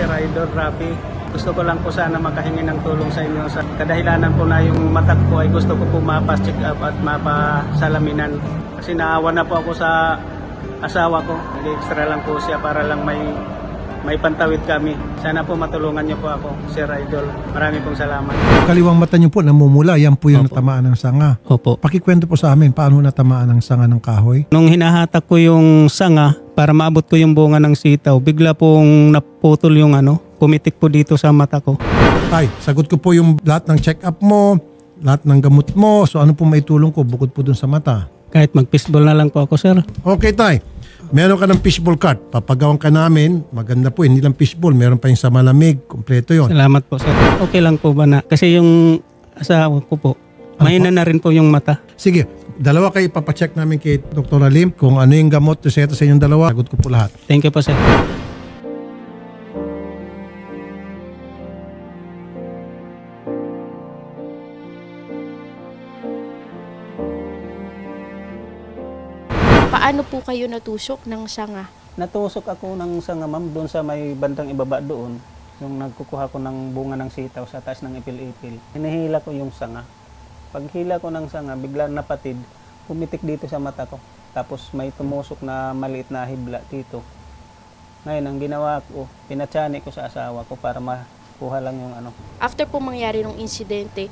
Sir Idol Rafi. Gusto ko lang po sana makahingi ng tulong sa inyo. Sa kadahilanan po na yung mata ko ay gusto ko po mapas-check up at mapasalaminan. Kasi naawa na po ako sa asawa ko. Nag-extra lang po siya para lang may pantawid kami. Sana po matulungan niyo po ako, Sir Idol. Maraming pong salamat. Kaliwang mata niyo po namumula. Yan po yung natamaan ng sanga. Opo. Pakikwento po sa amin paano natamaan ng sanga ng kahoy. Nung hinahatak ko yung sanga para maabot ko yung bunga ng sitaw, bigla pong naputol yung pumitik po dito sa mata ko. Tay, sagot ko po yung lahat ng check-up mo, lahat ng gamot mo. So ano po maitulong ko bukod po dun sa mata? Kahit mag-fishball na lang po ako, sir. Okay, Tay. Meron ka ng fishball cart. Papagawan ka namin. Maganda po. Hindi lang fishball. Meron pa yung sa malamig. Kompleto yon. Salamat po, sir. Okay lang po ba na? Kasi yung asawa ko po, mahina na rin po yung mata. Sige. Dalawa kayo ipapacheck namin kay Dr. Alim kung ano yung gamot reseta sa inyong dalawa. Sagot ko po lahat. Thank you po, sir. Paano po kayo natusok ng sanga? Natusok ako ng sanga, ma'am, doon sa may bandang ibaba doon. Yung nagkukuha ko ng bunga ng sitaw sa taas ng ipil-ipil. Hinihila ko yung sanga. Paghila ko ng sanga, bigla napatid. Pumitik dito sa mata ko. Tapos may tumusok na maliit na hibla dito. Ngayon, ang ginawa ko, pinatsani ko sa asawa ko para makuha lang yung After po mangyari ng insidente,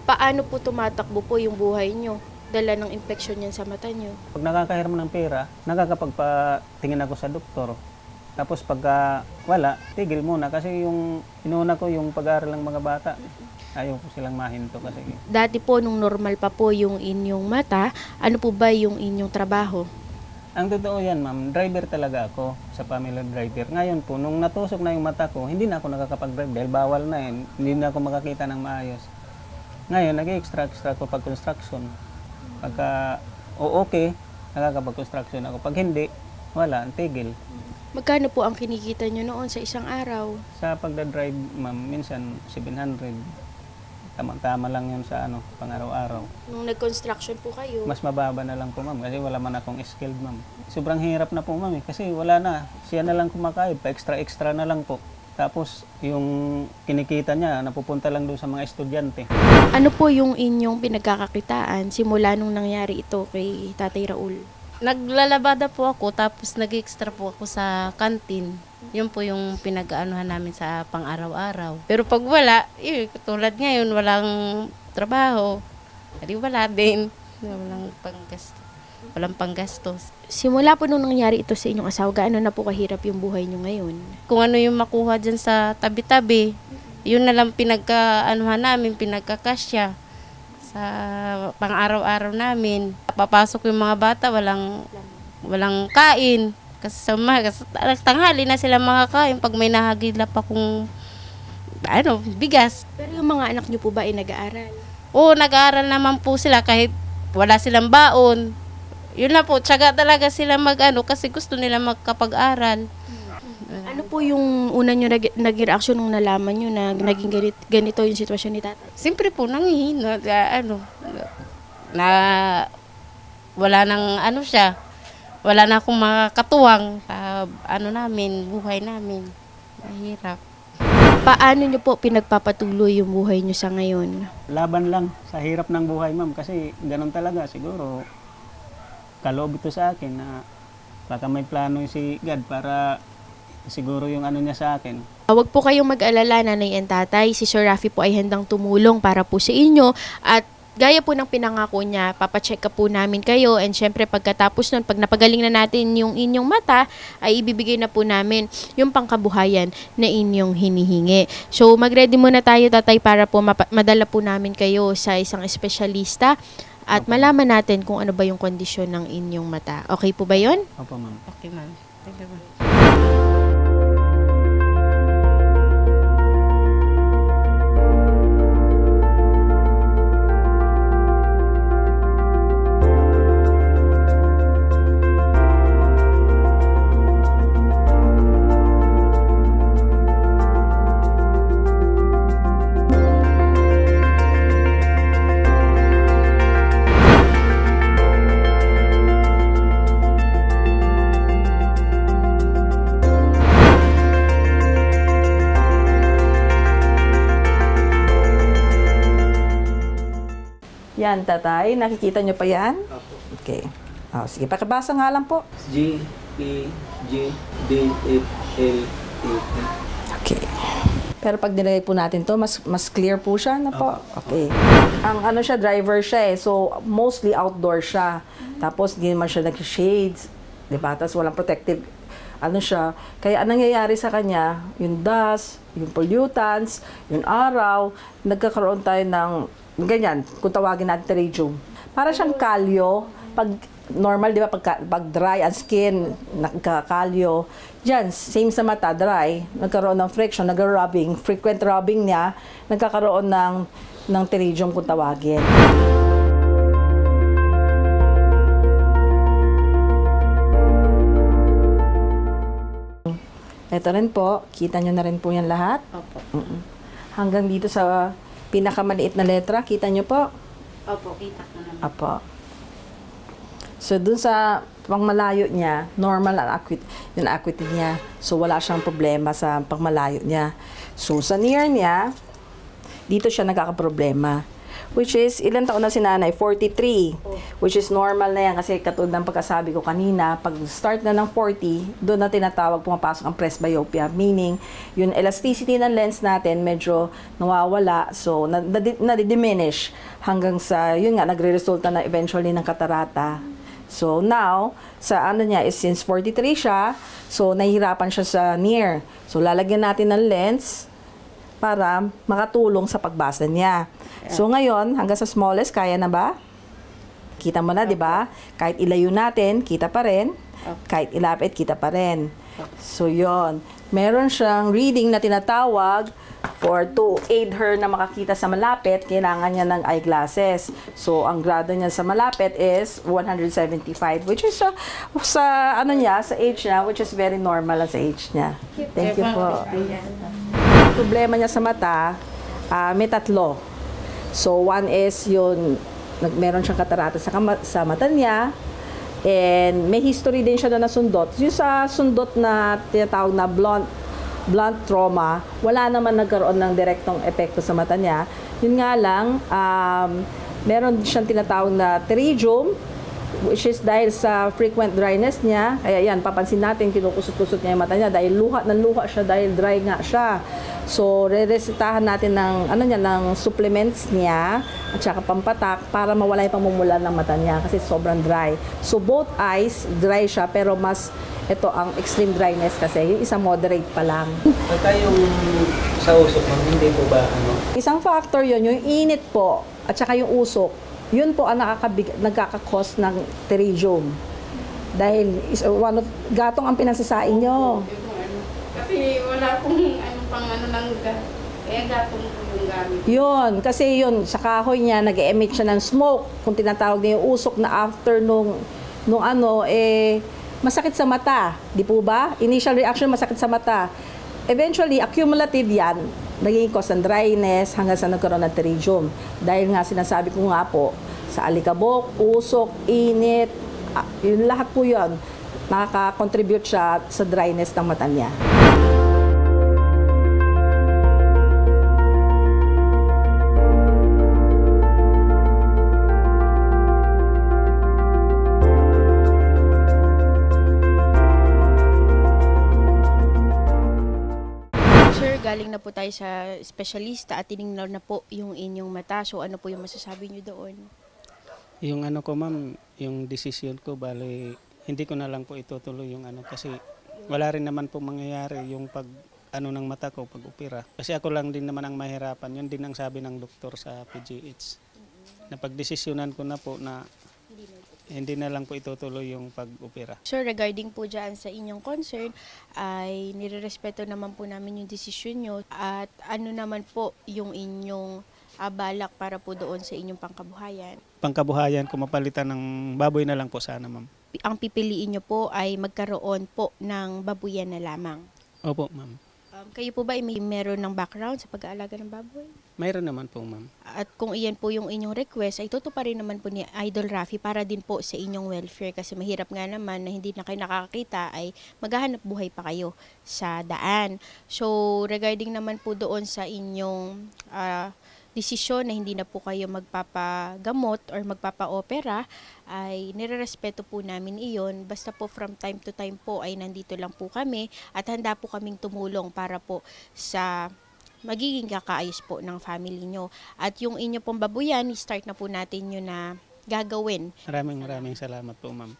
paano po tumatakbo po yung buhay nyo? Dala ng infection yan sa mata nyo. Pag nakakahiram ng pera, nakakapagpatingin ako sa doktor. Tapos pagka wala, tigil muna. Kasi yung inuna ko yung pag-aaral ng mga bata. Ayaw ko silang mahinto kasi. Dati po, nung normal pa po yung inyong mata, ano po ba yung inyong trabaho? Ang totoo yan, ma'am, driver talaga ako sa family driver. Ngayon po, nung natusok na yung mata ko, hindi na ako nakakapag-drive dahil bawal na yun. Hindi na ako makakita ng maayos. Ngayon, nag-extra ko pag construction. Pagka okay, nakakapag-construction ako. Pag hindi, wala, tigil. Magkano po ang kinikita nyo noon sa isang araw? Sa pagdadrive, ma'am, minsan 700. Tama lang yun sa pang-araw-araw. Nung nag-construction po kayo? Mas mababa na lang po, ma'am, kasi wala man akong skilled, ma'am. Sobrang hirap na po, ma'am, kasi wala na. Siya na lang kumakain, pa-extra na lang po. Tapos yung kinikita niya, napupunta lang doon sa mga estudyante. Ano po yung inyong pinagkakakitaan simula nung nangyari ito kay Tatay Raul? Naglalabada po ako, tapos nag-extra po ako sa kantin. Yun po yung pinag-aanuhan namin sa pang-araw-araw. Pero pag wala, tulad ngayon, walang trabaho. Hindi wala din. Walang panggastos. Simula po nung nangyari ito sa inyong asawa, gaano na po kahirap yung buhay nyo ngayon? Kung ano yung makuha dyan sa tabi-tabi, yun na lang pinagka-anuhan namin, pinagkakasya sa pang-araw-araw namin. Papasok yung mga bata, walang kain. Kasi tanghali na sila makakain pag may nahagilap akong bigas. Pero yung mga anak nyo po ba ay nag-aaral? Oo, nag-aaral naman po sila kahit wala silang baon. Yun na po, tiyaga talaga sila kasi gusto nila magkapag-aral. Ano po yung una nyo naging reaksyon nung nalaman nyo na naging ganito yung sitwasyon ni tatay? Siyempre po, nangihina, na wala nang siya. Wala na akong makakatuwang sa buhay namin. Mahirap. Paano nyo po pinagpapatuloy yung buhay nyo sa ngayon? Laban lang sa hirap ng buhay, ma'am, kasi ganun talaga siguro. Kaloob ito sa akin na baka may plano si God para siguro yung niya sa akin. Huwag po kayong mag-alala, nanay and tatay. Si Sir Rafi po ay handang tumulong para po sa inyo at gaya po ng pinangako niya, papacheck up po namin kayo and syempre pagkatapos nun, pag napagaling na natin yung inyong mata, ay ibibigay na po namin yung pangkabuhayan na inyong hinihingi. So mag-ready muna tayo, tatay, para po madala po namin kayo sa isang espesyalista at malaman natin kung ano ba yung kondisyon ng inyong mata. Okay po ba yun? Opo, ma'am. Okay, ma'am. Thank you, ma'am. Yan, tatay. Nakikita nyo pa yan? Okay. Sige, pakibasa nga lang po. G, P, G, D, F, L, A, T. Okay. Pero pag nilagay po natin to, mas clear po siya na po. Okay. Ang ano siya, driver siya eh. So, mostly outdoor siya. Tapos, hindi naman siya nag-shades. Diba? Tapos, walang protective ano siya. Kaya ang nangyayari sa kanya, yung dust, yung pollutants, yung araw, nagkakaroon tayo ng ganyan, kung tawagin natin terrarium. Para siyang kalyo. Pag normal, di ba, pag dry ang skin, nagkakalyo. Diyan, same sa mata, dry, nagkaroon ng friction, nag-rubbing, frequent rubbing niya, nagkakaroon ng terrarium kung tawagin. Ito rin po, kita nyo na rin po yan lahat. Opo. Hanggang dito sa pinakamaliit na letra, kita nyo po? Opo, kita ko naman. Apo. So, dun sa pangmalayo niya, normal ang yung acuity niya. So, wala siyang problema sa pangmalayo niya. So, sa near niya, dito siya nagkakaproblema. Which is, ilan taon na si nanay? 43. Which is normal na yan kasi katulad ng pagkasabi ko kanina, pag start na ng 40, doon na tinatawag pumapasok ang presbyopia. Meaning, yung elasticity ng lens natin medyo nawawala. So, nadidiminish hanggang sa, yun nga, nagre-resulta na eventually ng katarata. So, now, sa ano niya is since 43 siya, so, nahihirapan siya sa near. So, lalagyan natin ng lens para makatulong sa pagbasa niya. So, ngayon, hanggang sa smallest, kaya na ba? Kita mo na, di ba? Kahit ilayo natin, kita pa rin. Kahit ilapit, kita pa rin. So, yon. Meron siyang reading na tinatawag to aid her na makakita sa malapit, kailangan niya ng eyeglasses. So, ang grado niya sa malapit is 175, which is sa age niya, which is very normal sa age niya. Thank you po. Problema niya sa mata, may tatlo. So, one is yung meron siyang katarata sa mata niya, and may history din siya na nasundot. Yung sa sundot na tinatawag na blunt trauma, wala naman nagkaroon ng direktong epekto sa mata niya. Yun nga lang, meron siyang tinatawag na terrarium, which is dahil sa frequent dryness niya. Kaya yan, papansin natin, kinukusot-kusot niya yung mata niya dahil luha siya, dahil dry nga siya. So, re-resetahan natin ng supplements niya at saka pampatak para mawala yung pamumula ng mata niya kasi sobrang dry. So, both eyes, dry siya, pero mas ito ang extreme dryness kasi yung isa moderate pa lang. Pagka yung sa usok, hindi po ba Isang factor yun, yung init po at saka yung usok, yun po ang nagkakakos ng terrarium. Dahil gatong ang pinagsasain nyo. Kasi wala pong kaya gatong po yung gamit. Yun, kasi yun, sa kahoy niya, nag-emit siya ng smoke. Kung tinatawag niya yung usok na after masakit sa mata. Di po ba? Initial reaction, masakit sa mata. Eventually, accumulative yan, naging cause ng dryness hanggang sa nagkaroon ng terrarium. Dahil nga sinasabi ko nga po, sa alikabok, usok, init, yun lahat po yun, nakaka-contribute siya sa dryness ng mata niya. Galing na po tayo sa espesyalista at tinignan na po yung inyong mata. So ano po yung masasabi nyo doon? Yung ano ko ma'am, yung decision ko, bali, hindi ko na lang po itutuloy yung kasi wala rin naman po mangyayari yung ng mata ko pag opera. Kasi ako lang din naman ang mahirapan. Yun din ang sabi ng doktor sa PGH. Na pagdesisyonan ko na po na hindi na lang po itutuloy yung pag-opera. Sir, regarding po dyan sa inyong concern, ay nirerespeto naman po namin yung desisyon nyo at ano naman po yung inyong balak para po doon sa inyong pangkabuhayan. Pangkabuhayan, kung mapalitan ng baboy na lang po sana, ma'am. Ang pipiliin nyo po ay magkaroon po ng babuyan na lamang. Opo, ma'am. Kayo po ba ay meron ng background sa pag-aalaga ng baboy? Mayroon naman po, ma'am. At kung iyan po yung inyong request, ay tutuparin naman po ni Idol Rafi para din po sa inyong welfare kasi mahirap nga naman na hindi na kayo nakakakita ay maghahanap buhay pa kayo sa daan. So, regarding naman po doon sa inyong desisyon na hindi na po kayo magpapagamot or magpapa-opera, ay nirerespeto po namin iyon. Basta po from time to time po ay nandito lang po kami at handa po kaming tumulong para po sa magiging kakaayos po ng family nyo. At yung inyo pong babuyan, start na po natin yun na gagawin. Maraming salamat po, ma'am.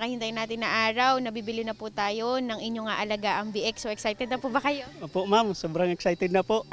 pinakahintay natin na araw, nabibili na po tayo ng inyong aalaga ang BX. So excited na po ba kayo? Opo ma'am, sobrang excited na po.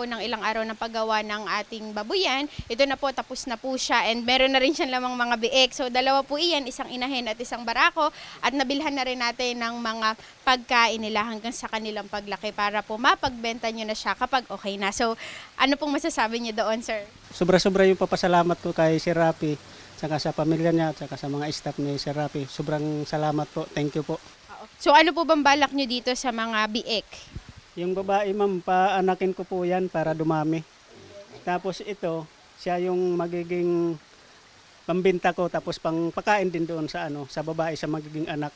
Ng ilang araw ng paggawa ng ating babuyan, ito na po, tapos na po siya, and meron na rin siyang lamang mga biek. So dalawa po iyan, isang inahin at isang barako, at nabilhan na rin natin ng mga pagkain nila hanggang sa kanilang paglaki para po mapagbenta nyo na siya kapag okay na. So ano pong masasabi niyo doon, sir? Sobra-sobra yung papasalamat ko kay Sir Rafi, saka sa pamilya niya, saka sa mga staff ni Sir Rafi. Sobrang salamat po, thank you po. So ano po bang balak nyo dito sa mga biek? Yung babae ma'am, paanakin ko po yan para dumami. Tapos ito, siya yung magiging pambinta ko, tapos pang pakain din doon sa sa babae, sa magiging anak.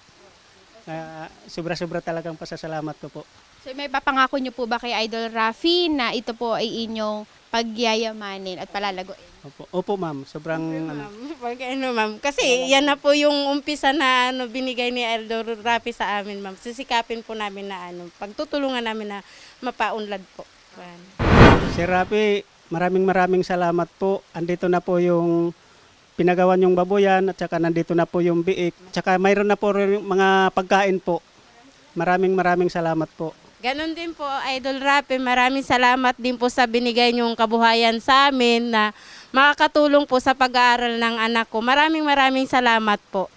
Sobra-sobra talagang pasasalamat ko po. So may papangako nyo po ba kay Idol Rafi na ito po ay inyong pagyayamanin at palalaguin? Opo ma'am, sobrang ma'am. Kasi yan na po yung umpisa na binigay ni Idol Rafi sa amin, ma'am. Sisikapin po namin na pagtutulungan namin na mapaunlad po. Sir Rafi, maraming salamat po. Andito na po yung pinagawan yung baboyan, at saka nandito na po yung biik. Tsaka mayroon na po yung mga pagkain po. Maraming salamat po. Ganon din po, Idol Rafi, maraming salamat din po sa binigay niyong kabuhayan sa amin na makakatulong po sa pag-aaral ng anak ko. Maraming salamat po.